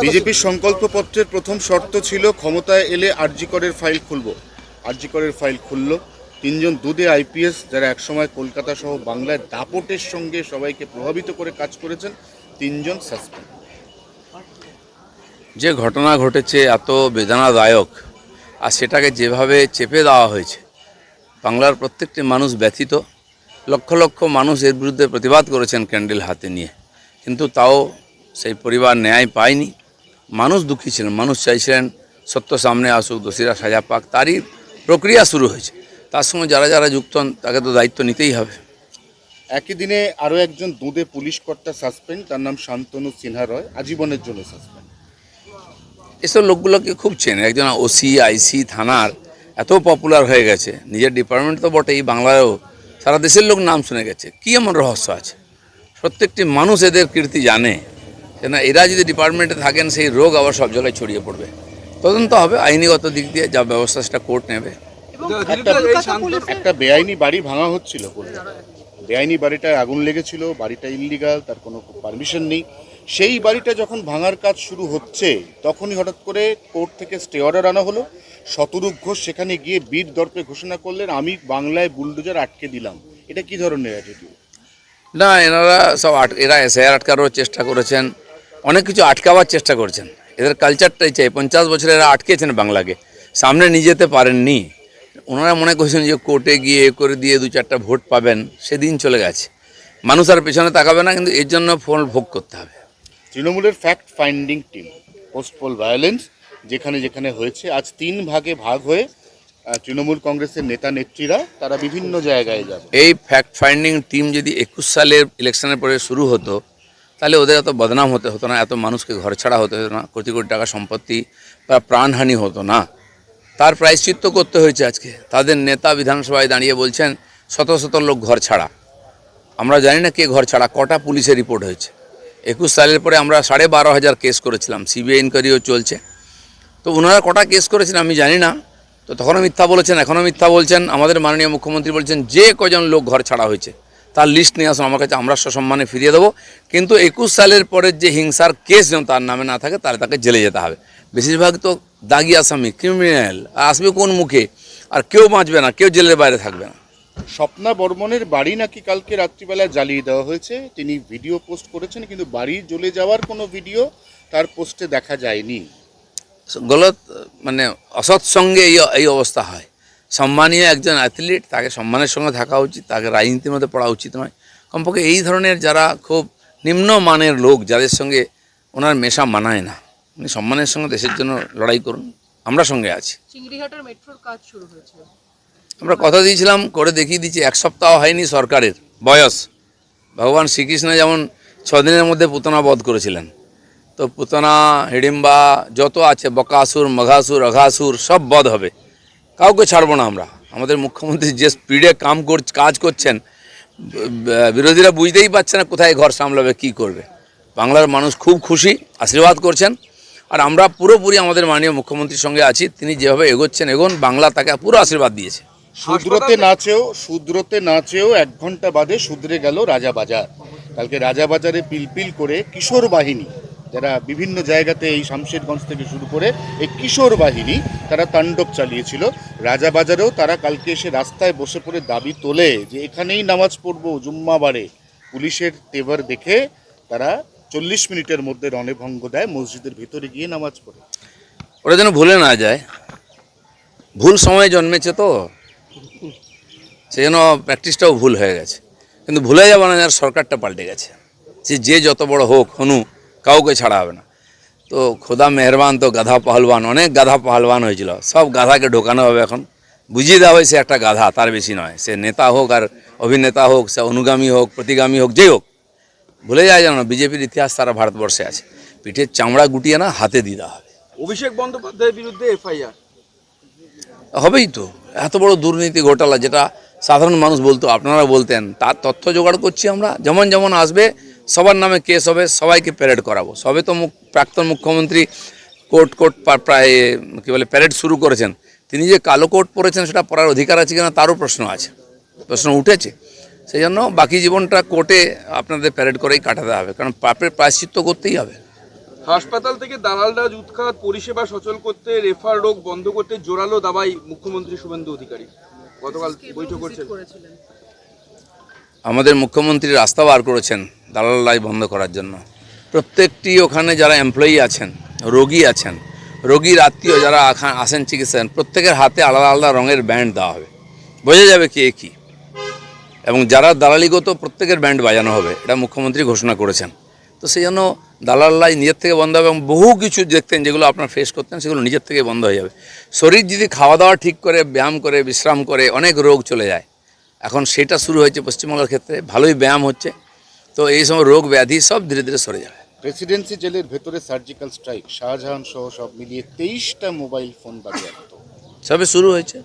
বিজেপির সংকল্পপত্রের প্রথম শর্ত ছিল ক্ষমতায় এলে আরজি করের ফাইল খুলব। আরজি করের ফাইল খুলল। তিনজন দুদে আইপিএস যারা একসময় কলকাতা সহ বাংলায় দাপটের সঙ্গে সবাইকে প্রভাবিত করে কাজ করেছেন, তিনজন সাসপেন্ড। যে ঘটনা ঘটেছে এত বেদনাদায়ক, আর সেটাকে যেভাবে চেপে দেওয়া হয়েছে, বাংলার প্রত্যেকটি মানুষ ব্যথিত। লক্ষ লক্ষ মানুষ এর বিরুদ্ধে প্রতিবাদ করেছেন ক্যান্ডেল হাতে নিয়ে, কিন্তু তাও সেই পরিবার ন্যায় পায়নি। মানুষ দুঃখী ছিলেন, মানুষ চাইছিলেন সত্য সামনে আসুক, দোষীরা সাজা পাক। তারই প্রক্রিয়া শুরু হয়েছে। তার সঙ্গে যারা যারা যুক্ত হন তাকে তো দায়িত্ব নিতেই হবে। একই দিনে আরও একজন দুদে পুলিশ কর্তা সাসপেন্ড, তার নাম শান্তনু সিনহা রয়, আজীবনের জন্য সাসপেন্ড। এসব লোকগুলোকে খুব চেনে। একজন ওসি আইসি থানার এত পপুলার হয়ে গেছে, নিজের ডিপার্টমেন্ট তো বটেই, বাংলায়ও সারা দেশের লোক নাম শুনে গেছে। কী এমন রহস্য আছে? প্রত্যেকটি মানুষ এদের কীর্তি জানে যে না, এরা যদি ডিপার্টমেন্টে থাকেন সেই রোগ আবার সব জায়গায় ছড়িয়ে পড়বে। তদন্ত হবে আইনিগত দিক দিয়ে, যা ব্যবস্থা সেটা কোর্ট নেবে। একটা বেআইনি বাড়ি ভাঙা হচ্ছিল, বেআইনি বাড়িটায় আগুন লেগেছিল, বাড়িটা ইললিগাল, তার কোনো পারমিশন নেই। সেই বাড়িটা যখন ভাঙার কাজ শুরু হচ্ছে তখনই হঠাৎ করে কোর্ট থেকে স্টে অর্ডার আনা হলো। শতরূপ ঘোষ সেখানে গিয়ে বীর দর্পে ঘোষণা করলেন, আমি বাংলায় বুলডোজার আটকে দিলাম। এটা কি ধরনের অ্যাটিটিউড? না, এনারা সব এরা এসআইআর আটকানোর চেষ্টা করেছেন, অনেক কিছু আটকাবার চেষ্টা করেছেন। এদের কালচারটাই চাই। 50 বছরে এরা আটকেছেন বাংলাকে, সামনে নিয়ে যেতে পারেননি। ওনারা মনে করছেন যে কোর্টে গিয়ে করে দিয়ে 2-4টা ভোট পাবেন, সেদিন চলে গেছে। মানুষ আর পেছনে তাকাবে না, কিন্তু এর জন্য ফল ভোগ করতে হবে। তৃণমূলের fact finding team post pole violence যেখানে যেখানে হয়েছে, আজ 3 ভাগে ভাগ হয়ে তৃণমূল কংগ্রেসের নেতা নেত্রীরা তারা বিভিন্ন জায়গায় যাবে। এই ফ্যাক্ট ফাইন্ডিং টিম যদি 21 সালের ইলেকশনের পরে শুরু হতো, তাহলে ওদের এত বদনাম হতো না, এত মানুষকে ঘর ছাড়া হতে হতো না, কোটি কোটি টাকা সম্পত্তি বা প্রাণহানি হতো না। তার প্রায়শ্চিত্ত করতে হয়েছে আজকে। তাদের নেতা বিধানসভায় দাঁড়িয়ে বলছেন শত শত লোক ঘর ছাড়া। আমরা জানি না কে ঘর ছাড়া, কটা পুলিশের রিপোর্ট হয়েছে। 21 সালের পরে আমরা 12,500 কেস করেছিলাম, সিবিআই ইনকোয়ারিও চলছে। তো ওনারা কটা কেস করেছেন আমি জানি না। তো তখনও মিথ্যা বলেছেন, এখনও মিথ্যা বলছেন। আমাদের মাননীয় মুখ্যমন্ত্রী বলছেন যে কজন লোক ঘর ছাড়া হয়েছে তার লিস্ট নিয়ে আসুন আমার কাছে, আমরা সসম্মানে ফিরিয়ে দেবো। কিন্তু 21 সালের পরের যে হিংসার কেস যেন তার নামে না থাকে, তাহলে তাকে জেলে যেতে হবে। বেশিরভাগ তো দাগি আসামি, ক্রিমিনাল, আসবে কোন মুখে? আর কেউ বাঁচবে না, কেউ জেলের বাইরে থাকবে না। স্বপ্না বর্মনের বাড়ি নাকি কালকে রাত্রিবেলায় জ্বালিয়ে দেওয়া হয়েছে। তিনি ভিডিও পোস্ট করেছেন, কিন্তু বাড়ি জ্বলে যাওয়ার কোনো ভিডিও তার পোস্টে দেখা যায়নি। গলত, মানে অসৎ সঙ্গে এই অবস্থা হয়। সম্মানীয় একজন অ্যাথলিট, তাকে সম্মানের সঙ্গে থাকা উচিত, তাকে রাজনীতির মধ্যে পড়া উচিত নয়। কমপক্ষে এই ধরনের যারা খুব নিম্নমানের লোক, যাদের সঙ্গে ওনার মেশা মানায় না, উনি সম্মানের সঙ্গে দেশের জন্য লড়াই করুন, আমরা সঙ্গে আছি। চিংড়িহাটের মেট্রোর কাজ শুরু হয়েছে, আমরা কথা দিয়েছিলাম, করে দেখিয়ে দিচ্ছি। 1 সপ্তাহ হয়নি সরকারের বয়স। ভগবান শ্রীকৃষ্ণ যেমন 6 দিনের মধ্যে পুতনা বধ করেছিলেন, তো পুতনা, হিড়িম্বা যত আছে, বকাসুর, মঘাসুর, অঘাসুর সব বধ হবে। কাউকে ছাড়বো না আমরা। আমাদের মুখ্যমন্ত্রী যে স্পিডে কাজ করছেন, বিরোধীরা বুঝতেই পারছে না কোথায় ঘর সামলাবে, কি করবে। বাংলার মানুষ খুব খুশি, আশীর্বাদ করছেন। আর আমরা পুরোপুরি আমাদের মাননীয় মুখ্যমন্ত্রীর সঙ্গে আছি। তিনি যেভাবে এগোচ্ছেন, বাংলা তাকে পুরো আশীর্বাদ দিয়েছে। শুধরোতে না চেয়েও 1 ঘন্টা বাদে শুধরে গেল রাজাবাজার। কালকে রাজাবাজারে পিলপিল করে কিশোর বাহিনী, যারা বিভিন্ন জায়গাতে এই শামশেরগঞ্জ থেকে শুরু করে এই কিশোর বাহিনী তারা তাণ্ডব চালিয়েছিল। রাজাবাজারেও তারা কালকে এসে রাস্তায় বসে পড়ে দাবি তোলে যে এখানেই নামাজ পড়বো জুম্মাবারে। পুলিশের তেবার দেখে তারা 40 মিনিটের মধ্যে রণভঙ্গ দেয়, মসজিদের ভিতরে গিয়ে নামাজ পড়ে। ওরা যেন ভুলে না যায়, ভুল সময়ে জন্মেছে তো সেই জন্য প্র্যাকটিসটাও ভুল হয়ে গেছে। কিন্তু ভুলে যাবে না, যার সরকারটা পাল্টে গেছে। যে যত বড় হোক হনু, কাউকে ছাড়া হবে না। তো খোদা মেহরবান, তো গাধা পাহলবান, অনেক গাধা পাহলবান হয়েছিল, সব গাধাকে ঢোকানো হবে। এখন বুঝিয়ে দেওয়া হয়েছে একটা গাধা, তার বেশি নয়। সে নেতা হোক আর অভিনেতা হোক, সে অনুগামী হোক, প্রতিগামী হোক, যেই হোক, ভুলে যায় যেন না বিজেপির ইতিহাস সারা ভারতবর্ষে আছে। পিঠের চামড়া গুটিয়ে না, হাতে দিতে হবে। অভিষেক বন্দ্যোপাধ্যায়ের বিরুদ্ধে এফআইআর হবেই তো। এত বড় দুর্নীতি ঘোটালা, যেটা সাধারণ মানুষ বলতো, আপনারা বলতেন, তার তথ্য জোগাড় করছি আমরা। যেমন যেমন আসবে সবার নামে কেস হবে, সবাইকে প্যারেড করাবো। সবে তো প্রাক্তন মুখ্যমন্ত্রী কোর্ট প্রায় কী বলে প্যারেড শুরু করেছেন। তিনি যে কালো কোট পরেছেন সেটা পরার অধিকার আছে কিনা তারও প্রশ্ন আছে, প্রশ্ন উঠেছে। সেই জন্য বাকি জীবনটা কোর্টে আপনাদের প্যারেড করেই কাটাতে হবে, কারণ পাপের প্রায়শ্চিত্ত করতেই হবে। হাসপাতাল থেকে দালালরা উৎখাত পরিষেবা সচল করতে রেফার রোগ বন্ধ করতে জোরালো দাবাই মুখ্যমন্ত্রী শুভেন্দু অধিকারী গতকাল বৈঠক করছেন। করেছিলেন আমাদের মুখ্যমন্ত্রী রাস্তা বার করেছেন দালালাই বন্ধ করার জন্য। প্রত্যেকটি ওখানে যারা এমপ্লয়ি আছেন, রোগী আছেন, রোগীর আত্মীয় যারা আসেন চিকিৎসা, প্রত্যেকের হাতে আলাদা আলাদা রঙের ব্যান্ড দেওয়া হবে, বোঝা যাবে কে কী। এবং যারা দালালিগত প্রত্যেকের ব্যান্ড বাজানো হবে, এটা মুখ্যমন্ত্রী ঘোষণা করেছেন। তো সেই জন্য দালালাই নিজের থেকে বন্ধ হবে এবং বহু কিছু দেখতেন যেগুলো আপনার ফেস করতেন সেগুলো নিজের থেকে বন্ধ হয়ে যাবে। শরীর যদি খাওয়া দাওয়া ঠিক করে, ব্যায়াম করে, বিশ্রাম করে, অনেক রোগ চলে যায়। এখন সেটা শুরু হয়েছে পশ্চিমবঙ্গের ক্ষেত্রে, ভালোই ব্যায়াম হচ্ছে। তো এই সময় রোগ ব্যাধি সব ধীরে ধীরে সরে যাবে। প্রেসিডেন্সি জেলের ভেতরে সার্জিক্যাল স্ট্রাইক, শাহজাহান সহ সব মিলিয়ে 23টা মোবাইল ফোন বাজেয়াপ্ত। সবে শুরু হয়েছে,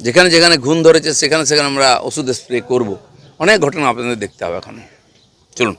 যেখানে যেখানে ঘুণ ধরেছে সেখানে সেখানে আমরা ওষুধ স্প্রে করব। অনেক ঘটনা আপনাদের দেখতে হবে এখন। চলুন।